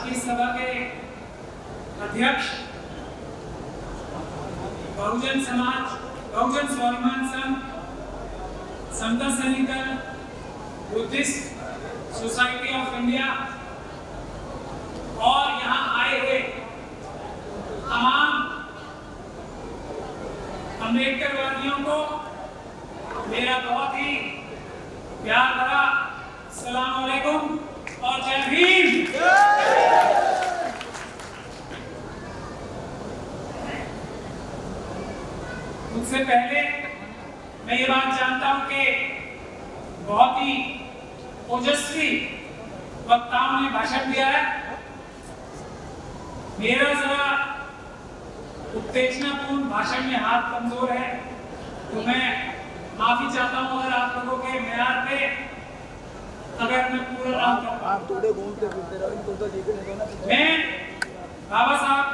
की सभा के अध्यक्ष, बहुजन समाज, बहुजन स्वाभिमान संघ, समता सैनिक, बुद्धिस्ट सोसाइटी ऑफ इंडिया और यहाँ आए हुए तमाम अम्बेडकर वादियों को मेरा बहुत ही प्यार भरा अस्सलाम वालेकुम और जय भीम। उससे पहले मैं ये बात जानता हूं कि बहुत ही ओजस्वी वक्ताओं ने भाषण दिया है। मेरा जरा उत्तेजनापूर्ण भाषण में हाथ कमजोर है, तो मैं माफी चाहता हूं अगर आप लोगों के मेयार पे अगर मैं पूरा ना कर आप थोड़े घूमते फिरते रहो, इनको तो देखने दो ना। मैं बाबा साहब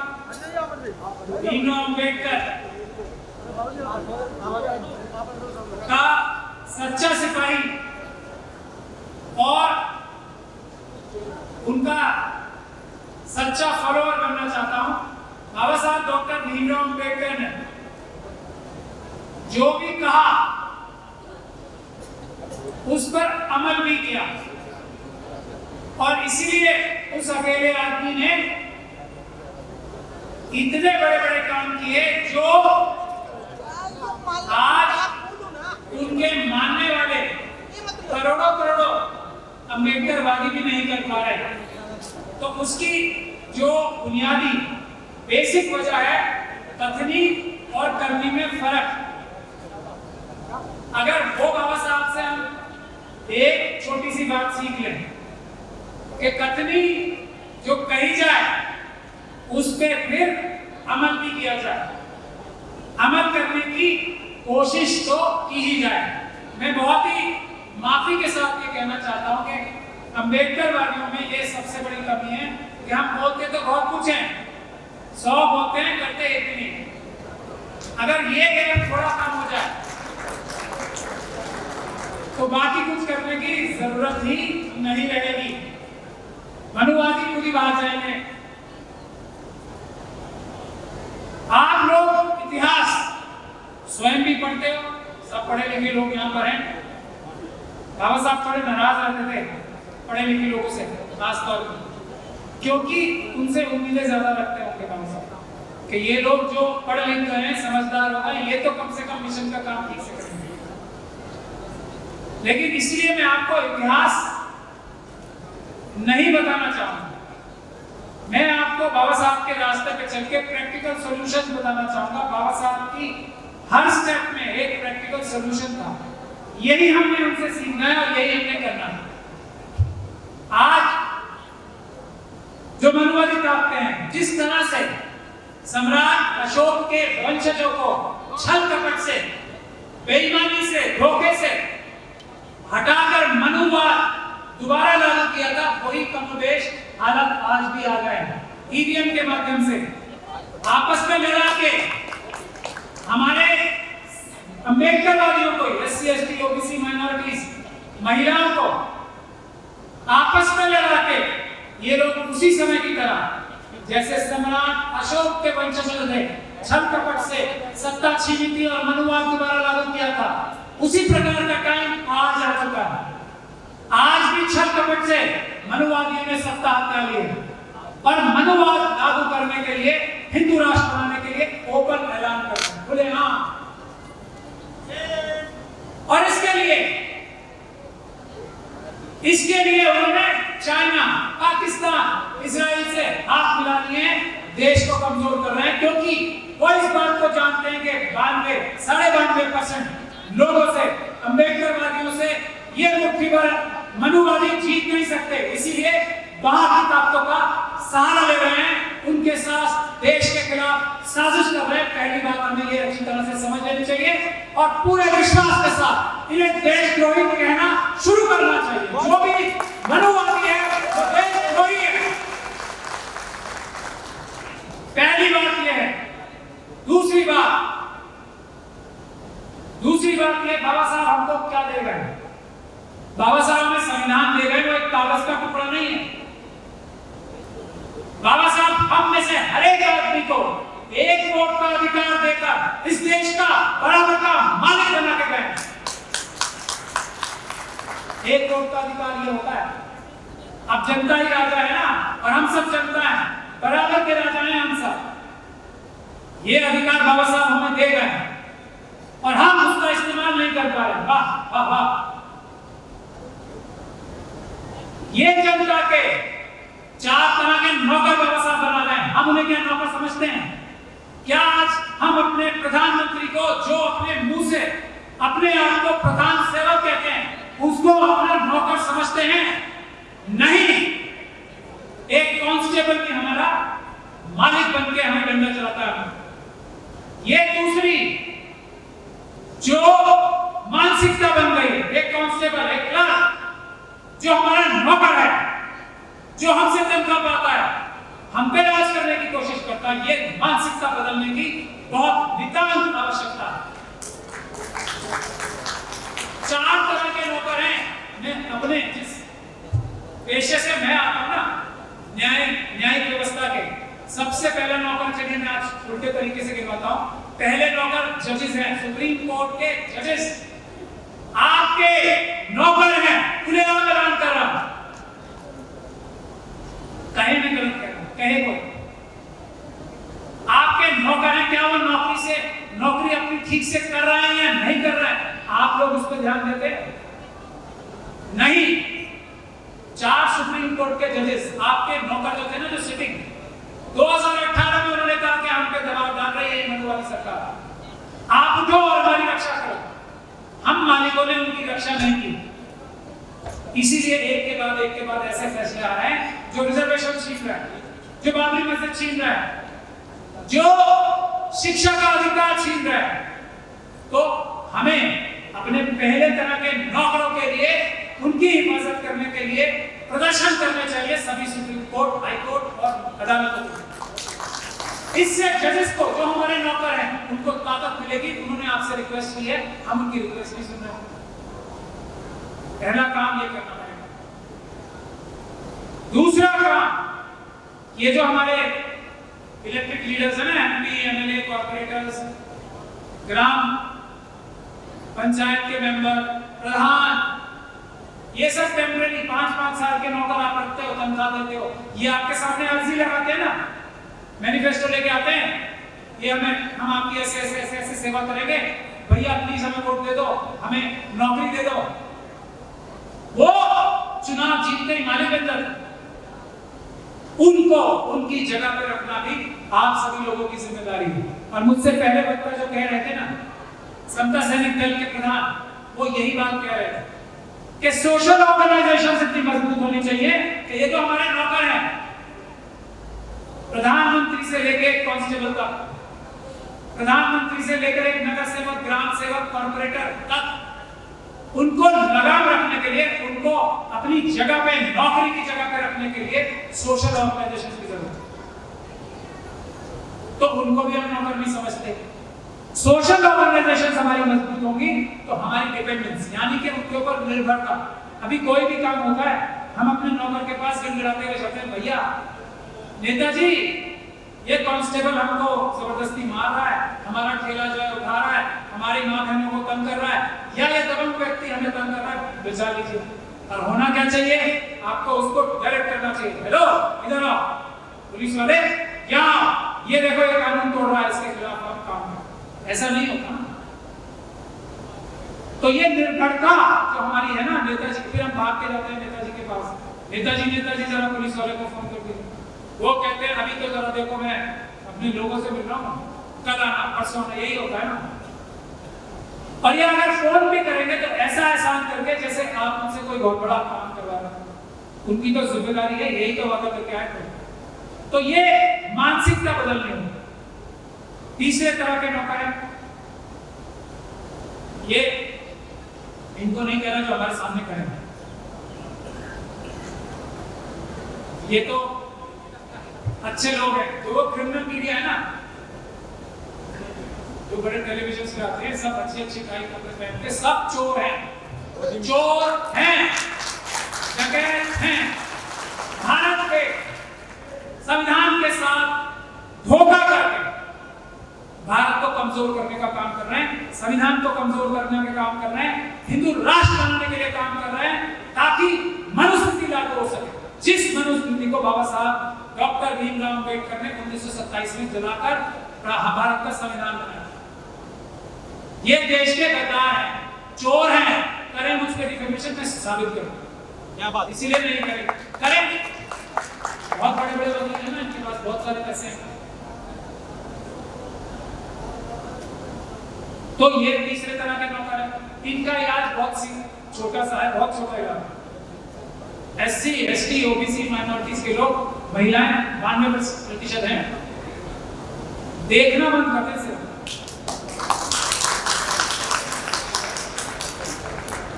भीमराव अम्बेडकर का सच्चा सिपाही और उनका सच्चा फॉलोअर बनना चाहता हूं। बाबा साहब डॉक्टर भीमराव अम्बेडकर ने जो भी कहा उस पर अमल भी किया और इसीलिए उस अकेले आदमी ने इतने बड़े बड़े काम किए जो आज उनके मानने वाले करोड़ों करोड़ों अम्बेडकरवादी भी नहीं कर पा रहे। तो उसकी जो बुनियादी बेसिक वजह है कथनी और करनी में फर्क। अगर वो बाबा साहब से हम एक छोटी सी बात सीख लें कि कथनी जो कही जाए उस पे फिर अमल भी किया जाए, अमल करने की कोशिश तो की ही जाए। मैं बहुत ही माफी के साथ ये कहना चाहता हूं कि अम्बेडकर वादियों में ये सबसे बड़ी कमी है कि हम बोलते तो बहुत कुछ हैं, 100 बोलते हैं, करते एक भी नहीं। अगर ये गेम थोड़ा कम हो जाए तो बाकी कुछ करने की जरूरत ही नहीं रहेगी। मनुवादी खुद ही बाहर जाएंगे। आप लोग इतिहास स्वयं भी पढ़ते हो, सब पढ़े लिखे लोग यहाँ पर हैं। बाबा साहब थोड़े नाराज रहते थे पढ़े लिखे लोगों से, खासतौर पर क्योंकि उनसे उम्मीदें ज्यादा रखते होंगे बाबा साहब कि ये लोग जो पढ़ लिख गए हैं, समझदार हो गए, ये तो कम से कम मिशन का काम ठीक से करेंगे। लेकिन इसलिए मैं आपको इतिहास नहीं बताना चाहूंगा। मैं आपको बाबा साहब के रास्ते पे चल के प्रैक्टिकल सॉल्यूशन बताना चाहूंगा। बाबा साहब की हर स्टेप में एक प्रैक्टिकल सॉल्यूशन था। यही हमने उनसे सीखना है और यही हमने करना है। आज जो मनुवादी ताकतें हैं, जिस तरह से सम्राट अशोक के वंशजों को छल कपट से, बेईमानी से, धोखे से हटाकर मनुवाद दोबारा लागू किया था, वही कमोबेश हालत आज भी आ गए हैं। ईवीएम के माध्यम से आपस में मिला के हमारे अम्बेडकरवादियों को, एससी एसटी ओबीसी माइनॉरिटीज, महिलाओं को आपस में लड़ा के ये लोग उसी समय की तरह जैसे सम्राट अशोक के वंशज थे, छल कपट से सत्ता छीनी थी और मनुवाद दोबारा लागू किया था, उसी प्रकार का टाइम आज आ चुका है। आज भी छल कपट से मनुवादियों ने सत्ता हत्या ली है और मनुवाद लागू करने के लिए, हिंदू राष्ट्र बनाने के लिए ओपन ऐलान करते हैं, खुलेआम। और इसके लिए उन्होंने चाइना, पाकिस्तान, इजराइल से हाथ मिला लिए, देश को कमजोर कर रहे हैं। क्योंकि वो इस बात को जानते हैं कि 92-92% लोगों से, अम्बेडकरवादियों से ये मुट्ठी भर मनुवादी जीत नहीं सकते। इसीलिए बाहर की ताकतों का सहारा ले रहे हैं, उनके साथ देश के खिलाफ साजिश कर रहे हैं। पहली बात हमें ये अच्छी तरह से समझ लेनी चाहिए और पूरे विश्वास के साथ इन्हें देशद्रोही कहना शुरू करना चाहिए। जो भी मनुवादी है वो देशद्रोही है। पहली बात ये है। दूसरी बात ये, बाबा साहब हमको क्या दे गए? बाबा साहब हमें संविधान दे गए, वो एक कागज का टुकड़ा नहीं है। कोर्ट का अधिकार देकर इस देश का बराबर का मालिक बना के गए। एक कोर्ट का अधिकार ये होता है। अब जनता ही राजा है ना, और हम सब जनता है, बराबर के राजा हैं हम सब। ये अधिकार बाबा साहब हमें दे गए और हम उसका इस्तेमाल नहीं कर पा रहे। वाह वाह वाह। ये जनता के 4 तरह के नौकर बाबा साहब बना रहे हैं। हम उन्हें क्या नौकर समझते हैं? क्या आज हम अपने प्रधानमंत्री को, जो अपने मुंह से अपने आप को प्रधान सेवक कहते हैं, उसको अपना नौकर समझते हैं? नहीं। एक कांस्टेबल भी हमारा मालिक बनके हमें डंडा चलाता है। ये दूसरी जो मानसिकता बन गई है, एक कांस्टेबल, एक क्लर्क जो हमारा नौकर है, जो हमसे तनख्वाह पाता है, हम पे राज करने की कोशिश करता है, ये मानसिकता बदलने की बहुत नितांत आवश्यकता है। 4 तरह के नौकर हैं। मैं अपने जिस पेशे से मैं आता हूं ना, न्यायिक व्यवस्था के, सबसे पहला नौकर, चलिए मैं आज उल्टे तरीके से कहता हूं, पहले नौकर जजेस हैं, सुप्रीम कोर्ट के जजेस आपके नौकर हैं। खुलेआम ऐलान कर रहा हूं, कहे मैं गलत कह रहा हूं, कहे कोई आपके नौकर हैं। क्या वो नौकरी अपनी ठीक से कर रहे हैं या नहीं कर रहे हैं? आप लोग उस पर ध्यान देते नहीं। 4 सुप्रीम कोर्ट के जजेस आपके नौकर जो थे ना, जो सिटिंग 2018 में उन्होंने कहा कि हम पे दबाव डाल रही है हिम्मत वाली सरकार, आप उठो और हमारी रक्षा करो। हम मालिकों ने उनकी रक्षा नहीं की। इसीलिए एक के बाद ऐसे फैसले आ रहे हैं जो रिजर्वेशन छीन रहा है, जो बाबरी मस्जिद छीन रहा है, जो शिक्षा का अधिकार छीन रहा है। तो हमें अपने पहले तरह के नौकरों के लिए, उनकी हिफाजत करने के लिए प्रदर्शन करने चाहिए सभी सुप्रीम कोर्ट, हाई कोर्ट और अदालतों को। इससे जजेस को, जो हमारे नौकर हैं, उनको ताकत मिलेगी। उन्होंने आपसे रिक्वेस्ट की है, हम उनकी रिक्वेस्ट नहीं सुन रहे हैं। पहला काम ये करना पड़ेगा। दूसरा काम, ये जो हमारे इलेक्टेड लीडर्स हैं ना, एमपी, एमएलए, कॉर्पोरेटर्स, ग्राम पंचायत के मेंबर, प्रधान, ये सब टेम्परेरी 5-5 साल के नौकर आप रखते हो, तनख्वाह देते हो। ये आपके सामने अर्जी लगाते हैं ना, मैनिफेस्टो लेके आते हैं, ये हम आपकी ऐसे सेवा करेंगे, भैया प्लीज हमें वोट दे दो, हमें नौकरी दे दो। वो चुनाव जीतते ही मालिक बन जाते। उनको उनकी जगह पे रखना भी आप सभी लोगों की जिम्मेदारी है। और मुझसे पहले वक्ता जो कह रहे थे ना, समता सैनिक दल के प्रधान, वो यही बात कह रहे थे कि सोशल ऑर्गेनाइजेशन इतनी मजबूत होनी चाहिए कि ये जो हमारे नौकर हैं, प्रधानमंत्री से लेकर एक कांस्टेबल तक, प्रधानमंत्री से लेकर एक नगर सेवक, ग्राम सेवक, कॉर्पोरेटर तक, उनको लगाम रखने के लिए, उनको अपनी जगह पे, नौकरी की जगह पे रखने के लिए सोशल ऑर्गेनाइजेशन की जरूरत है। तो उनको भी हम नौकर नहीं समझते। सोशल ऑर्गेनाइजेशन हमारी मजबूत होंगी तो हमारी डिपेंडेंस, यानी कि उनके ऊपर निर्भरता। अभी कोई भी काम होता है, हम अपने नौकर के पास गिड़गिड़ाते हुए जाते हैं, भैया नेताजी ये कांस्टेबल हमको जबरदस्ती मार रहा है, हमारा ठेला जो है उठा रहा है, हमारी मां बहनों को तंग कर रहा है, या ये दबंग व्यक्ति हमें तंग कर रहा है, बचा लीजिए। और होना क्या चाहिए? आपको उसको डायरेक्ट करना चाहिए, हेलो इधर आओ पुलिस वाले, क्या ये देखो ये कानून तोड़ रहा है, इसके खिलाफ आप काम करो। ऐसा नहीं होता। तो ये निर्भरता जो हमारी है ना, नेताजी, फिर हम भाग के जाते हैं नेताजी के पास, नेताजी जरा पुलिस वाले को फोन कर दीजिए। वो कहते हैं अभी तो जरा देखो मैं अपने लोगों से मिल रहा हूँ, कल आना, परसों आना, यही होता है ना। और ये अगर फोन पे करेंगे तो ऐसा एहसान करके जैसे आप उनसे कोई बहुत बड़ा काम करवा रहे हैं। उनकी तो जिम्मेदारी है, यही तो वादा करके आए। तो ये मानसिकता बदलनी होगी। तीसरे तरह के नौकर हैं, ये इनको नहीं कहना जो हमारे सामने करें, ये तो अच्छे लोग हैं। तो वो क्रिमिनल मीडिया है ना, जो बड़े टेलीविजन से आते हैं, सब अच्छे टाई कपड़े पहन के, सब चोर हैं, चोर हैं, डकैत हैं, भारत के संविधान के साथ धोखा करके कमजोर करने का काम कर रहे हैं, संविधान को कमजोर करने का काम कर रहे हैं, हिंदू राष्ट्र बनाने के लिए काम कर रहे हैं, ताकि मनुस्मृति लागू हो सके। जिस मनुस्मृति को बाबा साहब डॉक्टर भीमराव अम्बेडकर ने 1927 में जलाकर भारत का संविधान बनाया। ये देश के गद्दार हैं, चोर हैं, करें मुझ पे डिफेमेशन में साबित करो। क्या बात, इसीलिए नहीं करें, करें। बहुत बड़े बड़े वकील हैं ना, इनके पास बहुत सारे पैसे हैं। तो ये तीसरे तरह के नौकर है। इनका इलाज बहुत सी छोटा सा है, बहुत छोटा इलाज। SC, ST, OBC माइनॉरिटीज के लोग, महिलाएं 92% हैं। देखना बंद करते सिर्फ।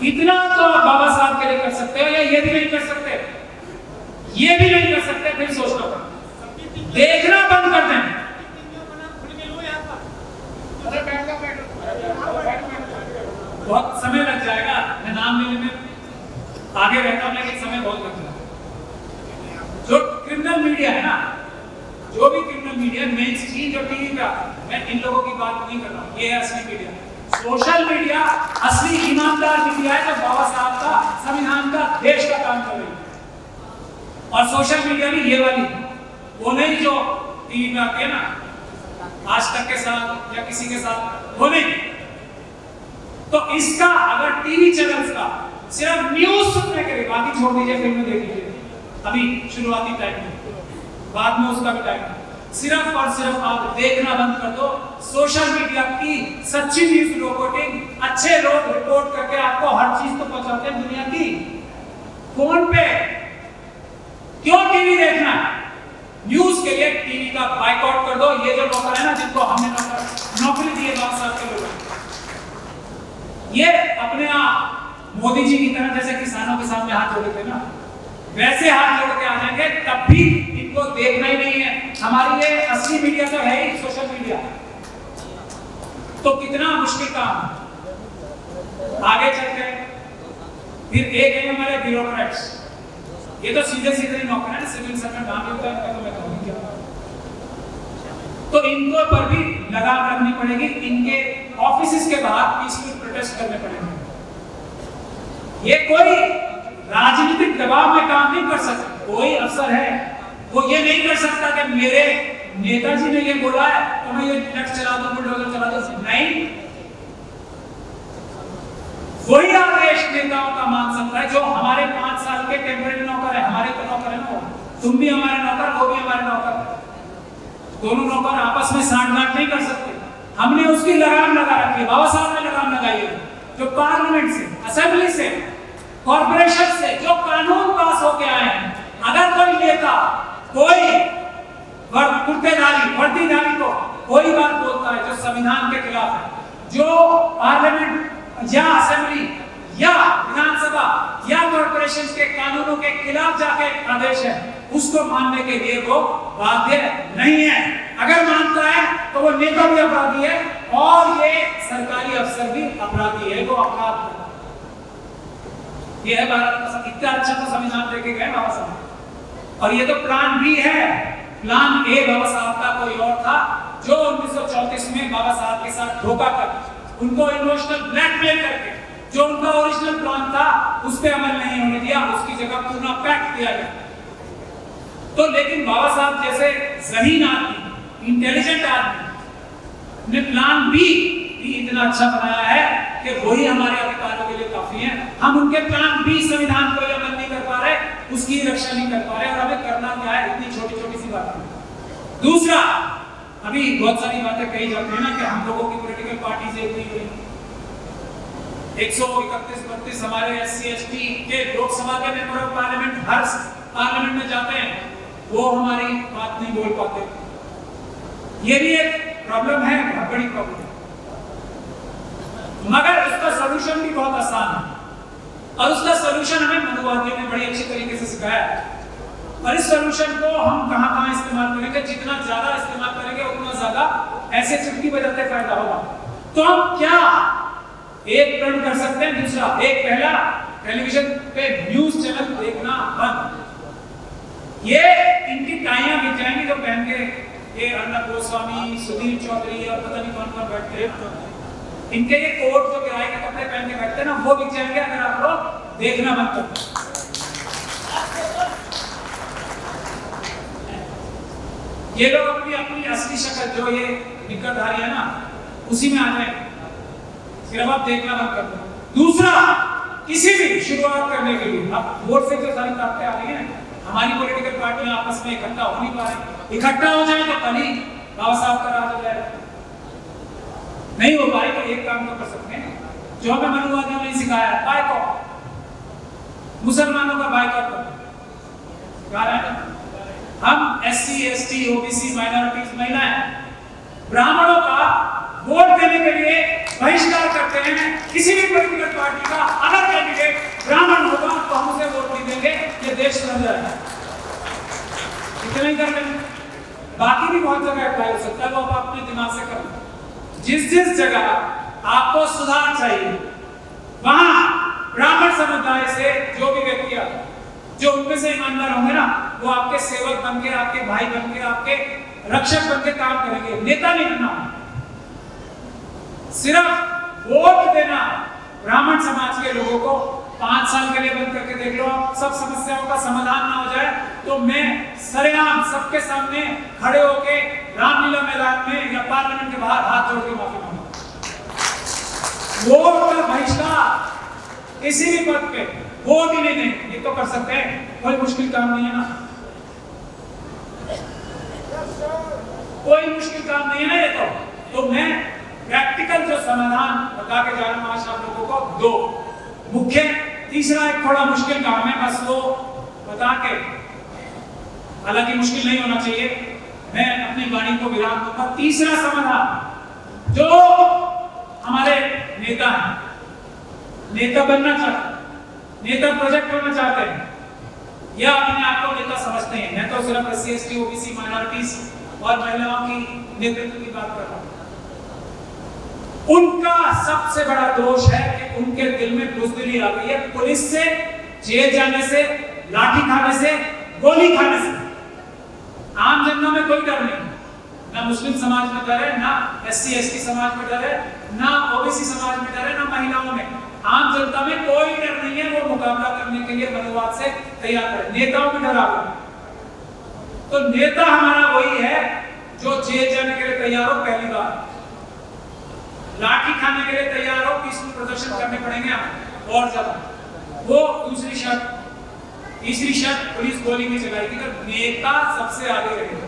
इतना तो आप बाबा साहब के लिए कर सकते हो, या ये भी नहीं कर सकते, ये भी नहीं कर सकते, फिर सोचना देखना बंद कर दें। बहुत समय लग जाएगा, मैं नाम लेने में आगे रहता हूं, लेकिन समय बहुत लग जाएगा। जो क्रिमिनल मीडिया है ना, जो भी क्रिमिनल मीडिया, मेन स्ट्रीम जो टीवी का, मैं इन लोगों की बात नहीं कर रहा हूं, ये है असली मीडिया। सोशल मीडिया असली ईमानदार मीडिया है, जो बाबा साहब का, संविधान का, देश का काम कर रही है। और सोशल मीडिया भी ये वाली, वो नहीं जो टीवी में आती है ना, आज तक के साथ या किसी के साथ, वो नहीं। तो इसका अगर टीवी चैनल्स का सिर्फ न्यूज सुनने के लिए, बाकी छोड़ दीजिए, फिल्में देख लीजिए, अभी शुरुआती टाइम में, बाद में उसका भी टाइम, सिर्फ और सिर्फ आप देखना बंद कर दो। सोशल मीडिया की सच्ची न्यूज रिपोर्टिंग, अच्छे लोग रिपोर्ट करके आपको हर चीज तो पहुंचाते हैं दुनिया की। फोन पे क्यों टीवी देखना? न्यूज के लिए टीवी का बायकॉट कर दो। ये जो नौकर है ना, जिनको हमने नौकरी दी है बाबा साहब के लोग, ये अपने आप मोदी जी की तरह जैसे किसानों के सामने हाथ जोड़े थे ना, वैसे हाथ जोड़ के आ जाएंगे, तब भी इनको देखना ही नहीं है। हमारी ये असली मीडिया तो है ही सोशल मीडिया, तो कितना मुश्किल काम। आगे चलते फिर एक है हमारे ब्यूरोक्रेट्स, ये तो सीधे सीधे नौकर है, सिविल सर्वेंट नाम होता है, तो मैं कहूँ क्या, तो इनको पर भी लगाम रखनी पड़ेगी। इनके ऑफिसेस के बाहर पीसफुल प्रोटेस्ट करने पड़ेंगे। ये कोई राजनीतिक दबाव में काम नहीं कर सकता। कोई अफसर है वो ये नहीं कर सकता कि मेरे नेताजी ने ये बोला है तो मैं ये ट्रक चला दूं, बुलडोजर चला दूं, नहीं। वही आदेश नेताओं का मान सकता है जो हमारे 5 साल के टेम्परेरी नौकर है। हमारे तो नौकर है ना, तुम भी हमारे नौकर, वो भी हमारे नौकर, दोनों नौकर आपस में सांठ-गांठ नहीं कर सकते। हमने उसकी लगाम लगा रखी है, बाबा साहब ने लगाम लगाई है, जो पार्लियामेंट से, असेंबली से, कॉर्पोरेशन से जो कानून पास होके आए हैं। अगर कोई नेता, कोई वर्दीधारी को कोई बात बोलता है जो संविधान के खिलाफ है, जो पार्लियामेंट या असेंबली या विधानसभा या कॉर्पोरेशन के कानूनों के खिलाफ जाके आदेश है, उसको मानने के लिए वो बाध्य नहीं है। अगर मानता है तो वो नेता भी अपराधी है और ये सरकारी अफसर भी अपराधी है, वो अपराध। ये है भारत का इतना अच्छा तो संविधान लेके गए बाबा साहब। और ये तो प्लान बी है। प्लान ए बाबा साहब का कोई और था, जो 1934 में बाबा साहब के साथ धोखा कर, उनको इमोशनल ब्लैकमेल करके जो उनका ओरिजिनल प्लान था उस पे अमल नहीं होने दिया, उसकी जगह पूरा पैक्ट दिया गया। तो लेकिन बाबा साहब जैसे ज़हीन आदमी, इंटेलिजेंट आदमी ने प्लान बी भी इतना अच्छा बनाया है कि वही हमारे अधिकारों के लिए काफी है। हम उनके प्लान बी संविधान को अमल नहीं कर पा रहे, उसकी रक्षा नहीं कर पा रहे, और हमें करना क्या है, इतनी छोटी छोटी सी बात। दूसरा, अभी बहुत सारी बातें कही जाती है ना कि हम लोगों की पॉलिटिकल पार्टी से इतनी हुई, 131-32 हमारे SC/ST के लोकसभा के member of parliament her parliament में जाते हैं, वो हमारी बात नहीं बोल पाते। ये भी एक प्रॉब्लम है, बहुत बड़ी प्रॉब्लम है, मगर उसका सॉल्यूशन भी बहुत आसान है। और उसका सॉल्यूशन हमें मधुवादी ने बड़ी अच्छी तरीके से सिखाया है। और इस सॉल्यूशन को हम कहां-कहां इस्तेमाल करेंगे, जितना ज्यादा इस्तेमाल करेंगे उतना ज्यादा ऐसे चुटकी बजाते फायदा होगा। तो हम क्या एक प्रण कर सकते हैं। दूसरा, एक पहला, टेलीविजन पे न्यूज चैनल देखना बंद। ये इनकी टाइयां बिक जाएंगी जो पहन के ये अर्नब गोस्वामी, सुधीर चौधरी और पता नहीं कौन कौन बैठते हैं, इनके ये कोट जो किराए के कपड़े पहन के बैठते हैं ना, वो बिक जाएंगे अगर आप लोग देखना मत करो। ये लोग अपनी अपनी असली शक्ल जो ये निकटधारी है ना, उसी में आ जाएंगे, सिर्फ आप देखना मत करो। दूसरा, किसी भी शुरुआत करने के लिए अब वोट से जो सारी ताकतें आ रही हैं, हमारी पॉलिटिकल पार्टियां आपस में इकट्ठा हो नहीं पा रही। इकट्ठा हो जाए तो कल ही बाबा साहब का राज हो जाएगा। नहीं हो पाए तो एक काम तो कर सकते हैं, जो हमें मनुवादियों ने सिखाया है, बाइकॉट, मुसलमानों का बाइकॉट करो। कहा है ना, हम SC, ST, OBC, माइनॉरिटीज, महिलाएं, ब्राह्मणों का वोट देने के लिए बहिष्कार करते हैं। किसी भी पॉलिटिकल पार्टी का अगर कैंडिडेट ब्राह्मण होगा तो हम उसे वोट नहीं देंगे, ये देश बन जाएगा। इतना ही कर लेंगे, बाकी भी बहुत जगह अप्लाई हो सकता है, वो आप अपने दिमाग से करें। जिस जिस जगह आपको सुधार चाहिए, वहां ब्राह्मण समुदाय से जो भी व्यक्ति आता, जो उनमें से ईमानदार होंगे ना, वो आपके सेवक बन के, आपके भाई बन के, आपके रक्षक बन के काम करेंगे। नेता नहीं बनना, सिर्फ वोट देना। ब्राह्मण समाज के लोगों को 5 साल के लिए बंद करके देख लो, आप सब समस्याओं का समाधान ना हो जाए तो मैं सरेआम सबके सामने खड़े होके रामलीला मैदान में या पार्लियामेंट के बाहर हाथ जोड़ के माफी मांगूंगा। वोट का बहिष्कार किसी भी पद पे, वोट ही नहीं देंगे, ये तो कर सकते हैं, कोई मुश्किल काम नहीं है ना, कोई मुश्किल काम नहीं है ना ये तो मैं प्रैक्टिकल जो समाधान बता के जा रहा हूं आज आप लोगों को, 2 मुख्य, तीसरा एक थोड़ा मुश्किल काम है, बस वो बता के, हालांकि मुश्किल नहीं होना चाहिए, मैं अपनी वाणी को विराम दूंगा। तीसरा समाधान, जो हमारे नेता हैं, नेता बनना चाहते हैं, नेता प्रोजेक्ट करना चाहते हैं, या अपने आप को नेता समझते हैं, मैं तो सिर्फ SC, ST, OBC, माइनॉरिटीज और महिलाओं की नेतृत्व की बात कर रहा हूं। उनका सबसे बड़ा दोष है कि उनके दिल में बुज़दिली आ गई है पुलिस से, जेल जाने से, लाठी खाने से, गोली खाने से। आम जनता में कोई डर नहीं, ना मुस्लिम समाज में डर है, ना SC, ST समाज में डर है, ना OBC समाज में डर है, ना महिलाओं में। आम जनता में कोई डर नहीं है, वो मुकाबला करने के लिए मनुवाद से तैयार है। नेताओं में डर आ गया, तो नेता हमारा वही है जो जेल जाने के लिए तैयार हो, पहली बार लाठी खाने के लिए तैयार हो, पीसफुल प्रदर्शन करने पड़ेंगे हमें और ज्यादा, वो दूसरी शर्त। तीसरी शर्त, पुलिस गोली नहीं चलाएगी, तो नेता सबसे आगे रहेगा,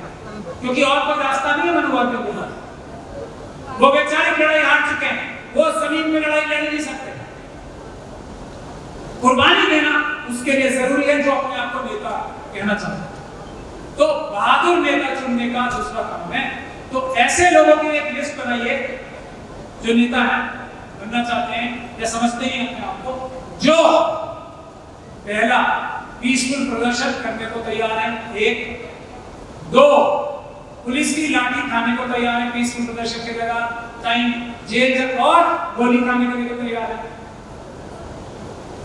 क्योंकि और कोई रास्ता नहीं है मनुवादियों के पास। वो बेचारे लड़ाई हार चुके हैं, वो जमीन में लड़ाई लड़ नहीं सकते। कुर्बानी देना उसके लिए जरूरी है, जो अपने आप को नेता कहना चाहता है। तो बहादुर नेता चुनने का दूसरा काम है, तो ऐसे लोगों की एक लिस्ट बनाइए जो नेता है, बनना चाहते हैं या समझते हैं अपने आप को, जो पहला पीसफुल प्रदर्शन करने को तैयार है, 1, 2 पुलिस की लाठी खाने को तैयार है पीसफुल प्रदर्शन की जगह, टाइम जेल और गोली खाने के लिए तैयार है,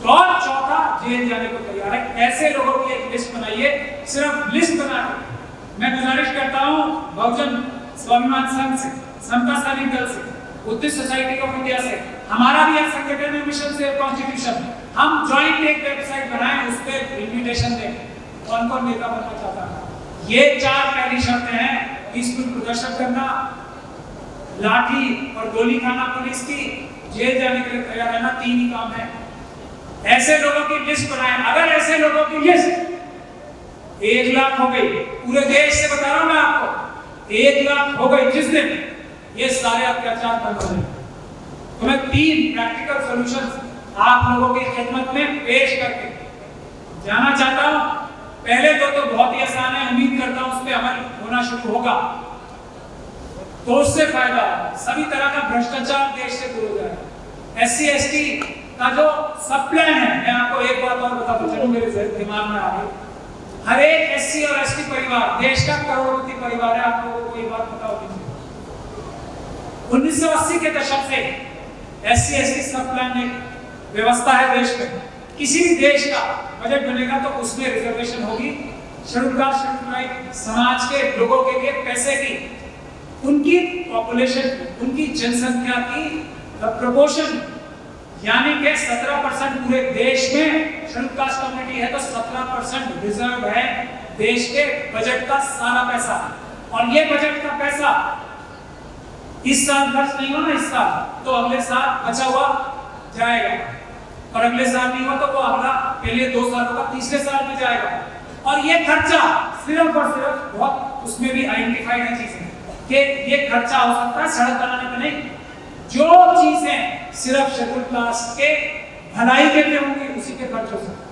और चौथा जेल जाने को तैयार है। ऐसे लोगों की एक लिस्ट बनाइए, सिर्फ लिस्ट बनाकर। मैं गुजारिश करता हूं बहुजन स्वाभिमान संघ से, समता सैनिक दल से, बुद्धिस्ट सोसाइटी ऑफ इंडिया से, हमारा भी एक संगठन है मिशन से कॉन्स्टिट्यूशन, हम ज्वाइंट एक वेबसाइट बनाएं, उस पर इन्विटेशन दें कौन कौन नेता बनना चाहता है। ये 4 पहली शर्तें हैं, पीसफुल प्रदर्शन करना, लाठी और गोली खाना पुलिस की, जेल जाने के लिए तैयार रहना, 3 ही काम है। ऐसे लोगों की लिस्ट बनाएं। अगर ऐसे लोगों की लिस्ट 1 लाख हो गई, पूरे देश से बता रहा हूं मैं आपको, 1 लाख हो गई जिस दिन, ये सारे अत्याचार बंद हो जाएंगे। तो मैं 3 प्रैक्टिकल सॉल्यूशंस आप लोगों की खिदमत में पेश करके जाना चाहता हूं। पहले तो बहुत ही आसान है, उम्मीद करता हूं उस पर अमल होना शुरू होगा तो उससे फायदा, सभी तरह का भ्रष्टाचार देश से दूर हो जाएगा। SC, ST का जो सब प्लान है, मैं आपको एक बात और बता दूं, चलो मेरे दिमाग में आ गई। हर एक SC और ST परिवार देश का करोड़पति परिवार है, आप लोगों को ये बात पता होनी चाहिए। 1980 के दशक से SC, ST सब प्लान एक व्यवस्था है देश में। किसी भी देश का बजट बनेगा तो उसमें रिजर्वेशन होगी शेड्यूल कास्ट शेड्यूल ट्राइब समाज के लोगों के लिए पैसे की, उनकी पॉपुलेशन, उनकी जनसंख्या की प्रोपोर्शन, यानी कि 17% पूरे देश में शेड्यूल कास्ट कम्युनिटी है तो 17% रिजर्व है देश के बजट का सारा पैसा। और ये बजट का पैसा इस साल खर्च नहीं होना इस साल, तो अगले साल बचा हुआ जाएगा, और अगले साल नहीं हुआ तो वो अगला पहले 2 सालों का तीसरे साल में जाएगा। और ये खर्चा सिर्फ और सिर्फ बहुत उसमें भी आइडेंटिफाइड है चीजें कि ये खर्चा हो सकता है सड़क बनाने में नहीं, जो चीजें सिर्फ शेड्यूल कास्ट के भलाई के लिए होंगी उसी के खर्च हो सकते हैं।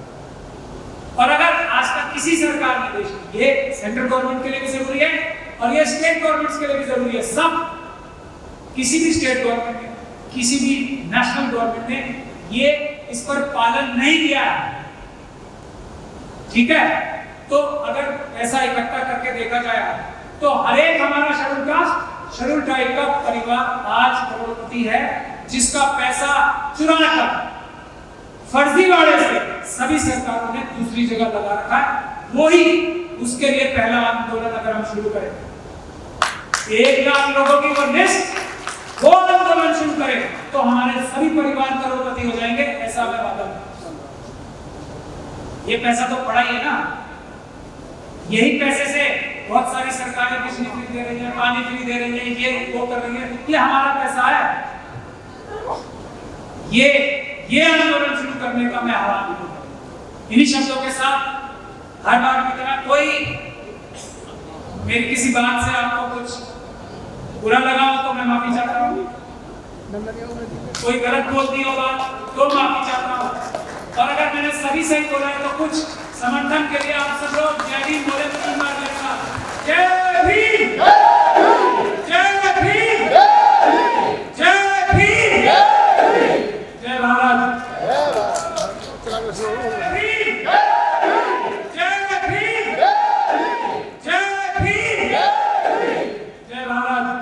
और अगर आज तक किसी सरकार ने देश में, ये सेंट्रल गवर्नमेंट के लिए भी जरूरी है और ये स्टेट गवर्नमेंट्स के लिए भी जरूरी है, सब किसी भी स्टेट गवर्नमेंट ने, किसी भी नेशनल गवर्नमेंट ने ये इस पर पालन नहीं किया है, ठीक है। तो अगर ऐसा इकट्ठा करके देखा जाए तो हर एक हमारा शेड्यूल कास्ट शेड्यूल ट्राइब का परिवार आज करोड़पति है, जिसका पैसा चुरा कर फर्जीवाड़े से सभी सरकारों ने दूसरी जगह लगा रखा है। वही उसके लिए पहला आंदोलन अगर हम शुरू करें, 1 लाख लोगों की वो लिस्ट, वो आंदोलन शुरू करें तो हमारे सभी परिवार करोड़पति हो जाएंगे, ऐसा मैं वादा करता हूं। ये पैसा तो पड़ा ही है ना, यही पैसे से बहुत सारी सरकारें बिजली फ्री दे रही है, पानी फ्री दे रही है, ये वो कर रही है, ये हमारा पैसा है। ये आंदोलन शुरू करने का मैं आह्वान करूंगा। इन्हीं शब्दों के साथ हर बार की तरह कोई मेरी किसी बात से आपको कुछ बुरा लगा हो तो मैं माफी चाहता हूँ, कोई गलत बोल दी हो बात तो माफी चाहता हूँ, और अगर मैंने सभी सही बोला है तो कुछ समर्थन के लिए आप सब लोग जय भीम बोले तो 3 बार लेना। जय भीम, जय भीम, जय भीम, जय भारत, जय भीम, जय भीम, जय भीम, जय भारत।